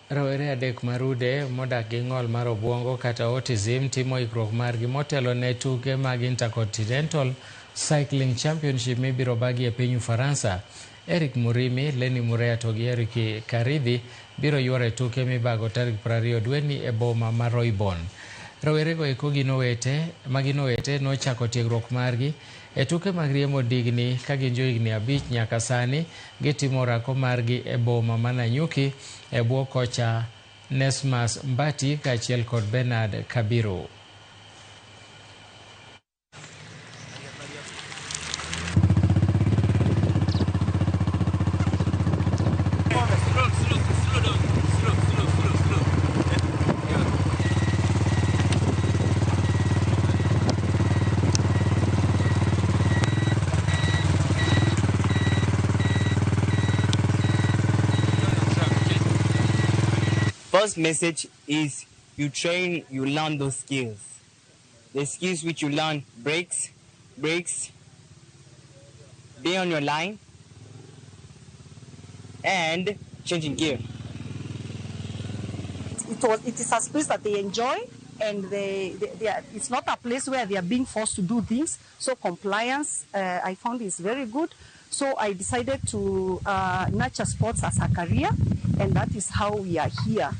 Rawere adek marude modak gi ng'ol mar obuongo kata autism timo ikruok margi motelo ne tuke mag Intercontinental Cycling Championship mibiro bagi e piny Ufaransa. Eric Murimi, Lenny Murea to gi Eric Karidhi biro yuoro e tuke mibago tarik 20 dweni e boma mar Roibon. Rawerego eko gin owete nochako tiegruok margi e tuke mag riembo digni ka gin johigni 5 nyaka sani gitimo orako margi e boma ma Nanyuki e bwo kocha Nesmas Mbati kaachiel kod Bernard Kabiru. First message is you train, you learn those skills. The skills which you learn: brakes, be on your line, and changing gear. It is a space that they enjoy, and it's not a place where they are being forced to do things. So compliance, I found, is very good. So I decided to nurture sports as a career, and that is how we are here.